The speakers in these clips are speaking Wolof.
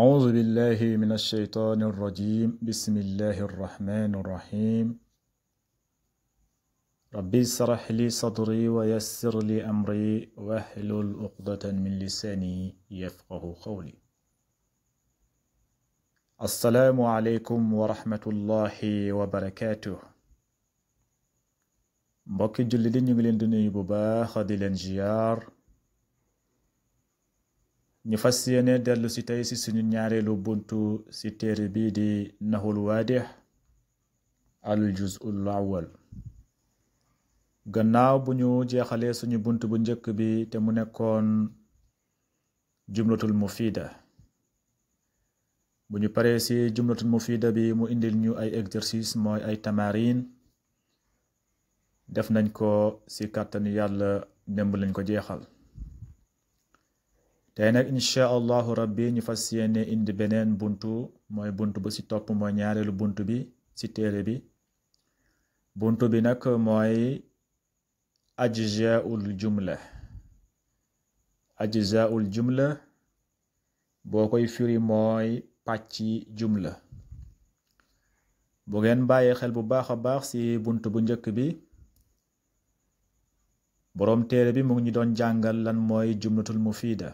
أعوذ بالله من الشيطان الرجيم بسم الله الرحمن الرحيم ربي اشرح لي صدري ويسر لي أمري واحلل عقدة من لساني يفقه قولي السلام عليكم ورحمة الله وبركاته mbokki julli di ñu ngi leen di nuyu bu baax di leen ziyaar ñu fas yéene dellu si tey si suñu ñaareelu buntu si téere bii di Nahul Waadih al juz'ul awwal gannaaw bu ñu jeexalee suñu buntu bu njëkk bi te mu nekkoon jumlatul mufida bu ñu paree si jumlatul mufida bi mu indil ñu ay exercice mooy ay tamarin def nañ ko si kàttanu yàlla démb lañ ko jeexal tey nag insha allahu rabbi ñu fas yéene indi beneen buntu mooy buntu bu si topp mooy ñaareelu buntu bi si téere bi buntu bi nag mooy ajzaul jumla ajzaul jumla boo koy firi mooy pàcci jumla bu ngeen bàyyee xel bu baax a baax si buntu bu njëkk bi boroom téere bi mu ngi ñu doon jàngal lan mooy jumlatul mufida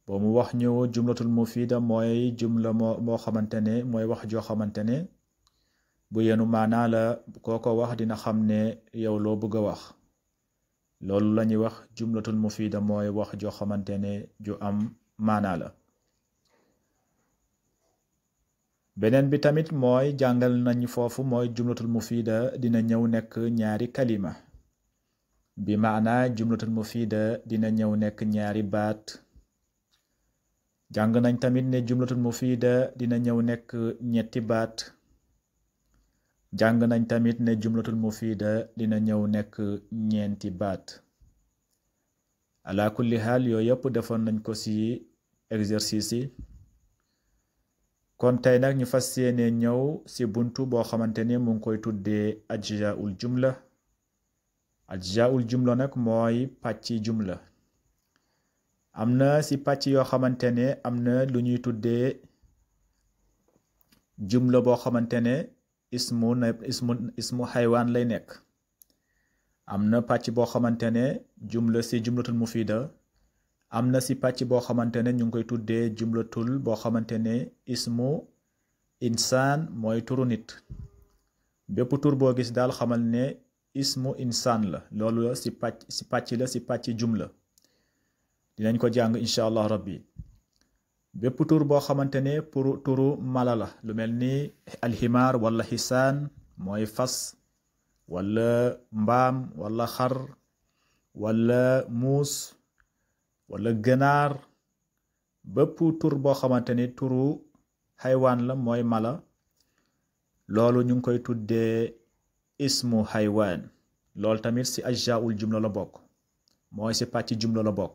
boo mu wax ñu jumlatul mufida mooy jumla moo xamante ne mooy wax joo xamante ne bu yenu maanaa la kooko wax dina xam ne yow loo bëgg a wax loolu la ñuy wax jumlatul mufida mooy wax joo xamante ne ju am maanaa la beneen bi tamit mooy jàngal nañu foofu mooy jumlatul mufida dina ñëw nekk ñaari kalima bi maanaa jumlatul mufida dina ñëw nekk ñaari baat jàng nañ tamit ne jumlatul mufida dina ñëw nekk ñetti baat jàng nañ tamit ne jumlatul mufida dina ñëw nekk ñeenti baat ala kulli haal yooyu yëpp defoon nañ ko ci exercice yi kon tey nag ñu fas yéene ñëw ci buntu boo xamante ne mu ngi koy tuddee ajzaul jumla ajzaul jumla nag mooy pàcci jumla am na ci pàcc yoo xamante ne am na lu ñuy tuddee jumla boo xamante ne ismu xaywaan lay nekk am na pàcc boo xamante ne jumla ci jumlatul mufida am na ci pàcc boo xamante ne ñu ngi koy tuddee jumlatul boo xamante ne ismu insaan mooy turu nit bépp tur boo gis daal xamal ne ismu insaan la loolu la ci pàcc jumla dinañ ko jàng insha allah rabbi bépp tur boo xamante ne pour turu mala la lu mel ni alximaar wala xisaan mooy fas wala mbaam wala xar wala muus wala gënaar bépp tur boo xamante ni turu xaywaan la mooy mala loolu ñu ngi koy tuddee ismu xaywaan loolu tamit ci ajzaul jumla la bokk mooy ci pàcc jumla la bokk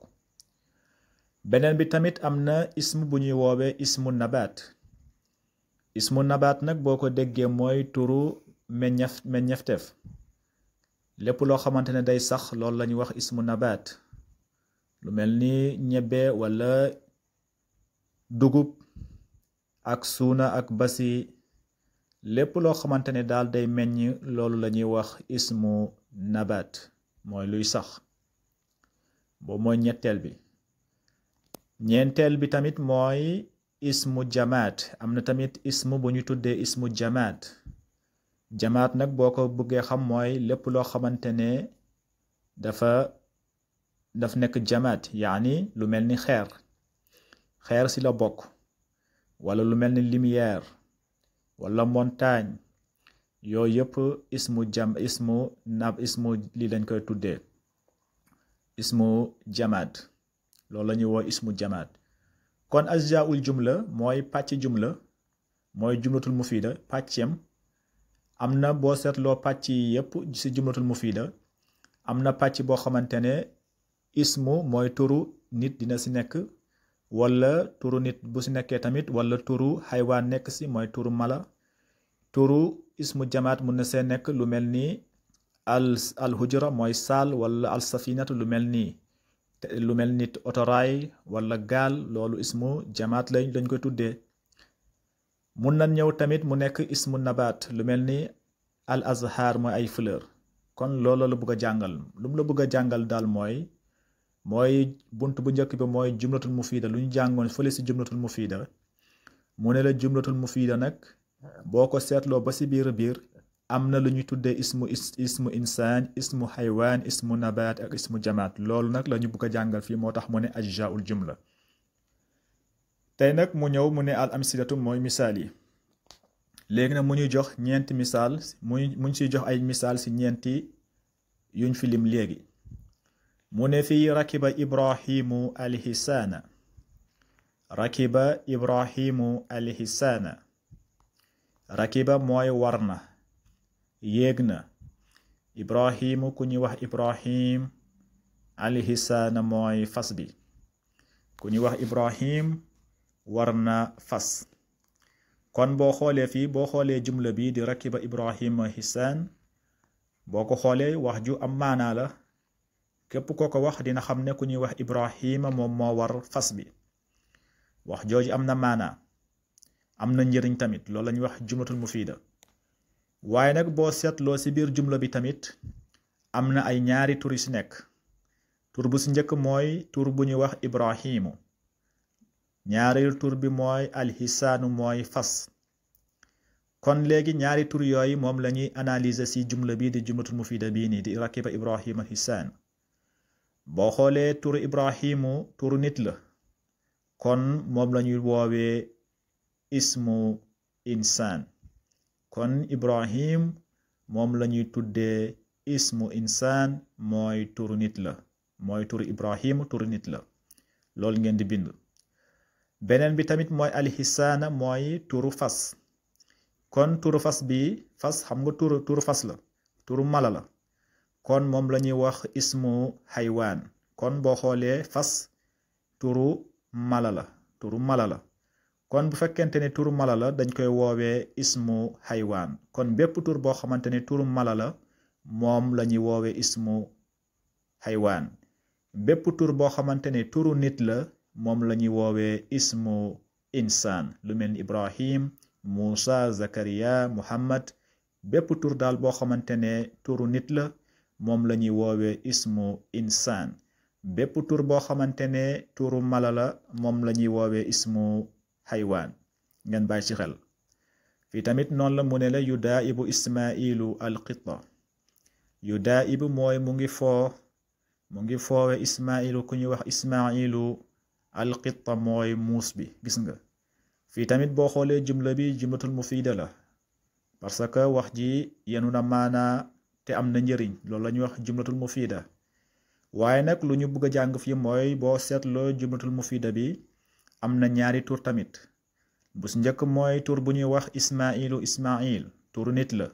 beneen bi tamit am na ismu bu ñuy woowee ismu nabaat nag boo ko déggee mooy turu meññeftef lépp loo xamante ne day sax loolu la ñuy wax ismu nabaat lu mel ni ñebbe wala dugub ak suuna ak basi lépp loo xamante ne daal day meññ loolu la ñuy wax ismu nabaat mooy luy sax boobu mooy ñetteel bi ñeenteel bi tamit mooy ismu jamaat am na tamit ismu bu ñu tuddee ismu jamaat nag boo ko bëggee xam mooy lépp loo xamante ne daf nekk jamaat yaani lu mel ni xeer ci la bokk wala lu mel ni lumière wala montagne yooyu yëpp ismu li lañ koy tuddee ismu jamaat loolu la ñuy woo ismu jamaat kon ajzaul jumla mooy pàcc jumla mooy jumlatul mufida pàccem am na boo seetloo pàcc yi yépp ci jumlatul mufida am na pàcc boo xamante ne ismu mooy turu nit dina ci nekk wala turu nit bu ci nekkee tamit wala turu xaywaan nekk ci mooy turu mala turu ismu jamaat mun na see nekk lu mel ni al hujra mooy saal wala al safinatu lu mel nii lu mel nit otoraay wala gaal loolu ismu jamaat lañ koy tuddee. mun na ñëw tamit mu nekk ismu nabaat lu mel ni al azhar mooy ay fleur. kon loolu la bëgg a jàngal lu mu la bëgg a jàngal daal mooy bunt bu njëkk bi mooy jumlatul mufida lu ñu jàngoon fële si jumlatul mufida mu ne la jumlatul mufida nag boo ko seetloo ba si biir am na lu ñuy tuddee ismu insaan ismu xaywaan ismu nabaat ak ismu jamaat loolu nag la ñu bëgg a jàngal fii moo tax mu ne ajjaul jumla. tey nag mu ñëw mu ne al amsilatu mooy misaal yi. léegi nag mu ñuy jox ñeenti misaal mu ñu siy jox ay misaal si ñeenti yuñ fi lim léegi. mu ne fii rakiba ibrahimu alhisaana. rakiba ibrahimu alhisaana. rakiba mooy war na yéeg na. ibrahimu ku ñuy wax ibrahim alhisaana mooy fas bi ku ñuy wax ibrahim war na fas. kon boo xoolee fii boo xoolee jumla bi di rakiba ibrahima hisaan boo ko xoolee wax ju am maanaa la képp koo ko wax dina xam ne ku ñuy wax ibrahima moom moo war fas bi. wax jooju am na maanaa am na njëriñ tamit loolu la ñuy wax jumlatul mufida. waaye nag boo seetloo si biir jumla bi tamit am na ay ñaari tur yu si nekk. tur bu si njëkk mooy tur bu ñuy wax ibrahimu. ñaareelu tur bi mooy alxisaanu mooy fas. kon léegi ñaari tur yooyu moom la ñuy analyser si jumla bi di jumlatul mufida bii nii di rakiba ibrahima hisaan. boo xoolee turu ibrahimu turu nit la kon moom la ñuy woowee ismu insaan. kon ibrahim moom la ñuy tuddee ismu insaan mooy turu nit la mooy turu ibrahimu turu nit la loolu ngeen di bind. beneen bi tamit mooy alxisaana mooy turu fas. kon turu fas bi fas xam nga turu fas la turu mala la kon moom la ñuy wax ismu xaywaan. kon boo xoolee fas turu mala la kon bu fekkente ne turu mala la dañ koy woowee ismu xaywaan. kon bépp tur boo xamante ne turu mala la moom la ñuy woowee ismu xaywaan. bépp tur boo xamante ne turu nit la moom la ñuy woowee ismu insaan lu mel ni ibrahim muusa zakariya muhammad. bépp tur daal boo xamante ne turu nit la moom la ñuy woowee ismu insaan. bépp tur boo xamante ne turu mala la moom la ñuy woowee ismu xaywaan. ngeen bàyyi ci xel fii tamit noonu la mu ne la yudaa'ibu ismailu alqitta. yudaa'ibu mooy mu ngi foowe ismailu ku ñuy wax ismailu alqitta mooy muus bi gis nga. fii tamit boo xoolee jumla bi jumlatul mufida la parce que wax ji yenu na maanaa te am na njëriñ loolu la ñuy wax jumlatul mufida. waaye nag lu ñu bëgg a jàng fii mooy boo seetloo jumlatul mufida bi am na ñaari tur tamit. bu si njëkk mooy tur bu ñuy wax ismail turu nit la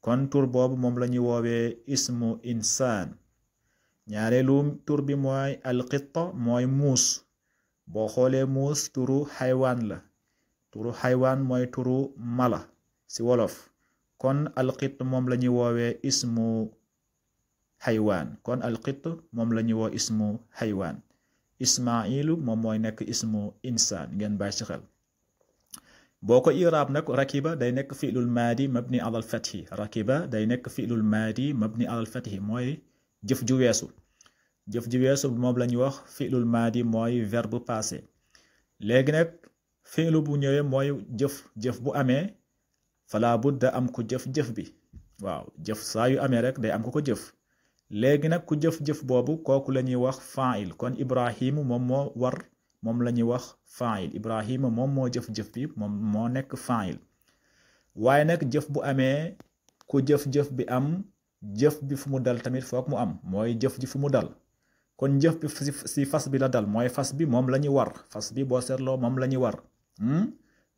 kon tur boobu moom la ñuy woowee ismu insaan. ñaareelu tur bi mooy alqitta mooy muus. boo xoolee muus turu xaywaan la turu xaywaan mooy turu mala si wolof kon alqitt moom la ñuy woowee ismu xaywaan. kon alqitt moom la ñuy woo ismu xaywaan. ismailu moom mooy nekk ismu insaan ngeen bàyyi ci xel. boo ko iraab nag rakiba day nekk fi'lul maadi mabni alal fathi. rakiba day nekk fi'lul maadi mabni alal fathi mooy jëf ju weesu. jëf ji weesu moom la ñuy wax fi'lul maadi mooy verbe passé. léegi nag fi'lu bu ñëwee mooy jëf bu amee fala budda am ko jëf bi. waaw jëf saa yu amee rek day am ko jëf. léegi nag ku jëf boobu kooku la ñuy wax fa'il. kon ibrahim moom moo war moom la ñuy wax fa'il. ibrahima moom moo jëf bi moom moo nekk fa'il. waaye nag jëf bu amee ku jëf bi am jëf bi fu mu dal tamit foog mu am mooy jëf ji fu mu dal. kon jëf bi si fas bi la dal mooy fas bi moom la ñuy war fas bi boo seetloo moom la ñuy war.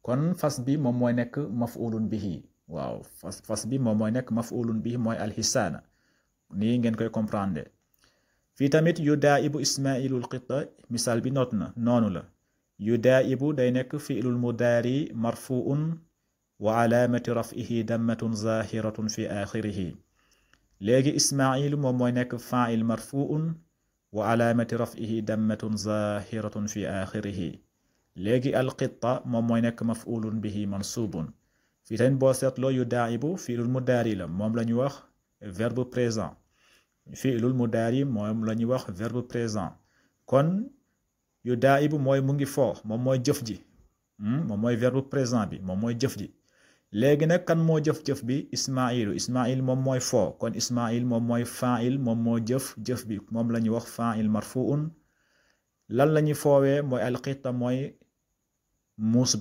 kon fas bi moom mooy nekk maf'ulun bihi. waaw fas bi moom mooy nekk maf'ulun bihi mooy alxisaana. nii ngeen koy comprendre. fii tamit yudaa'ibu ismailul qitta misaal bi noonu la. yudaa'ibu day nekk fi'lul mudaari marfu'un wa alaamati raf'ihi dammatun zahiratun fi axirihi. léegi ismailu moom mooy nekk fa'il marfu'un wa alaamati raf'ihi dammatun zahiratun fi axirihi léegi alqitta moom mooy nekk maf'ulun bihi mansubun fii tamit boo seetloo yudaa'ibu fi'lul mudaari la moom la ñu wax verbe présent fi'lul mudaari moom la ñu wax verbe présent kon yudaa'ibu mooy mu ngi foo moom mooy jëf ji moom mooy verbe présent bi moom mooy jëf ji léegi nag kan moo jëf-jëf bi ismail moom mooy foo kon ismail moom mooy fa'il moom moo jëf bi moom la ñuy wax fa'il marfu'un lan la ñuy foowee mooy alqitta mooy muus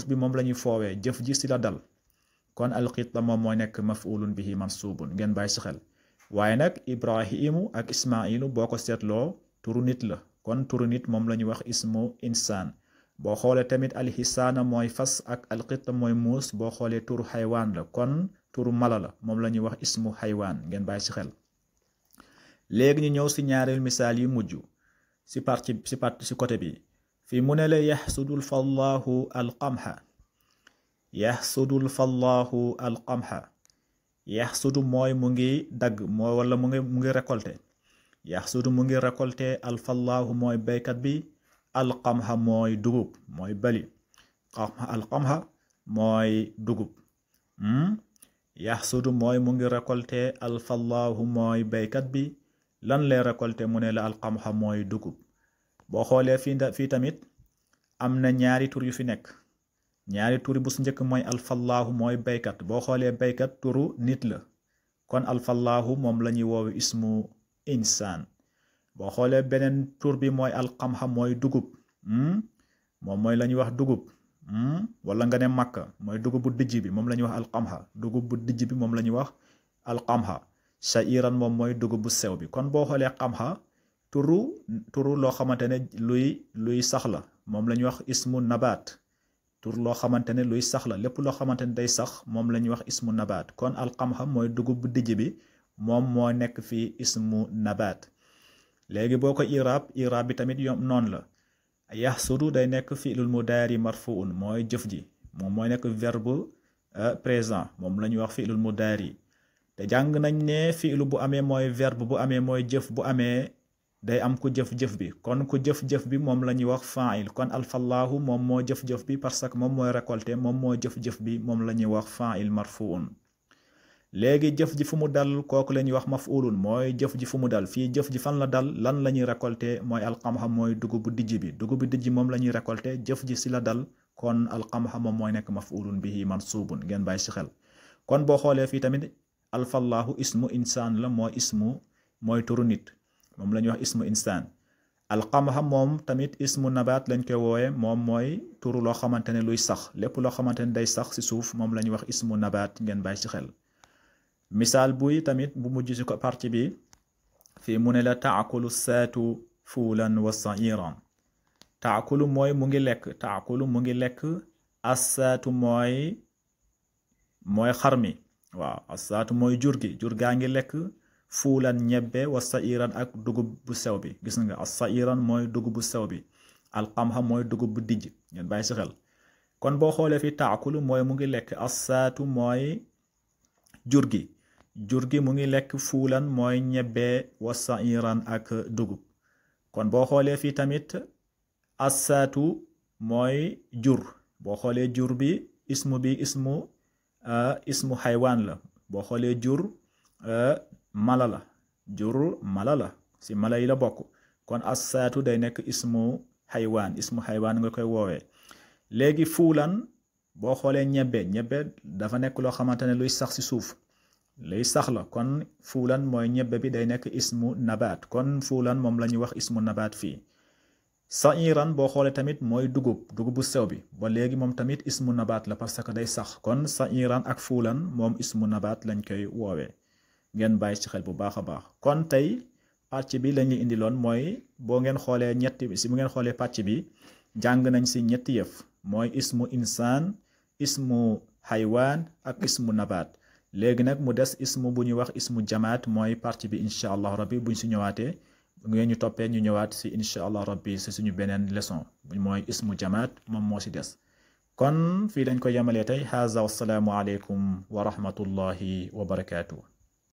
bi moom la ñuy foowee jëf ji si la dal kon alqitta moom mooy nekk maf'ulun bihi mansubun ngeen bàyyi si xel waaye nag ibrahimu ak ismailu boo ko seetloo turu nit la kon turu nit moom la ñuy wax ismu insaan boo xoolee tamit alxisaana mooy fas ak alqitta mooy muus boo xoolee turu xaywaan la kon turu mala la moom la ñuy wax ismu xaywaan ngeen bàyyi si xel léegi ñu ñëw si ñaareel misaal yu mujj si côté bi fii mu ne la yaxsudul fallahu alqamha yaxsudul fallahu alqamha yaxsudu mooy mu ngi dagg mooy wala mu ngi récolté yaxsudu mu ngi récolté alfallahu mooy béykat bi alqamha mooy dugub mooy bali alqamha mooy dugub yaxsudu mooy mu ngi récolté alfallahu mooy béykat bi lan lay récolté mu ne la alqamha mooy dugub boo xoolee fii tamit am na ñaari tur yu fi nekk ñaari tur bu su njëkk mooy alfallahu mooy béykat boo xoolee béykat turu nit la kon alfallahu moom la ñuy woowe ismu insaan boo xoolee beneen tur bi mooy alqamha mooy dugub moom mooy la ñuy wax dugub wala nga ne makka mooy dugub bu dijj bi moom la ñuy wax alqamha dugub bu dijj bi moom la ñuy wax alqamha sha'iran moom mooy dugub bu sew bi kon boo xoolee qamha turu loo xamante ne luy sax la moom la ñuy wax ismu nabaat tur loo xamante ne luy sax la lépp loo xamante ne day sax moom la ñuy wax ismu nabaat kon alqamha mooy dugub bu dijj bi moom moo nekk fii ismu nabaat léegi boo ko iraab bi tamit noonu la yaxsudu day nekk fi'lul mudaari marfu'un mooy jëf ji moom mooy nekk verbe présent moom la ñuy wax fi'lul mudaari te jàng nañ ne fi'lu bu amee mooy verbe bu amee mooy jëf bu amee day am ku jëf-jëf bi kon ku jëf-jëf bi moom la ñuy wax fa'il kon alfallahu moom moo jëf-jëf bi parce que moom mooy récolté moom moo jëf-jëf bi moom la ñuy wax fa'il marfu'un léegi jëf ji fu mu dal kooku la ñuy wax maf'ulun mooy jëf ji fu mu dal fii jëf ji fan la dal lan la ñuy récolté mooy alqamha mooy dugub bu dijj bi dugub bu dijj moom la ñuy récolté jëf ji si la dal kon alqamha moom mooy nekk maf'ulun bihi mansubun ngeen bàyyi si xel kon boo xoolee fii tamit alfallahu ismu insaan la mooy turu nit moom la ñuy wax ismu insaan alqamha moom tamit ismu nabaat lañ koy woowe moom mooy turu loo xamante ne luy sax lépp loo xamante ne day sax si suuf moom la ñuy wax ismu nabaat ngeen bàyyi si xel misaal buy tamit bu mujj si ko partie bi fii mu ne la taakulu saatu fuulan wa sa'iran taakulu mooy mu ngi lekk assaatu mooy xar mi waaw assaatu mooy jur gaa ngi lekk fuulan ñebbe wa sa'iran ak dugub bu sew bi gis nga as-sa'iran mooy dugub bu sew bi alqamha mooy dugub bu dijj ngeen bàyyi si xel kon boo xoolee fi taakulu mooy mu ngi lekk assaatu mooy jur gi mu ngi lekk fuulan mooy ñebbe wa sa'iran ak dugub kon boo xoolee fii tamit assaatu mooy jur boo xoolee jur bi ismu xaywaan la boo xoolee jur mala la si mala yi la bokk kon assaatu day nekk ismu xaywaan nga koy woowee léegi fuulan boo xoolee ñebbe dafa nekk loo xamante ne luy sax si suuf luy sax la kon fuulan mooy ñebbe bi day nekk ismu nabaat kon fuulan moom la ñuy wax ismu nabaat fii sa'iran boo xoolee tamit mooy dugub bu sew bi ba léegi moom tamit ismu nabaat la parce que day sax kon sa'iran ak fuulan moom ismu nabaat lañ koy woowee ngeen bàyyi ci xel bu baax a baax kon tey pàcc bi lañuy indiloon mooy boo ngeen xoolee bu ngeen xoolee pàcc bi jàng nañ si ñetti yëf mooy ismu insaan ismu xaywaan ak ismu nabaat léegi nag mu des ismu bu ñuy wax ismu jamaat mooy partie bi incha allah rabbi buñ si ñëwaatee ngeen ñu toppee ñu ñëwaat si incha allah rabbi si suñu beneen leçon mooy ismu jamaat moom moo si des kon fii dañ ko yemalee tey haza wassalaamu aleykum wa rahmatullahi wa barakaatu.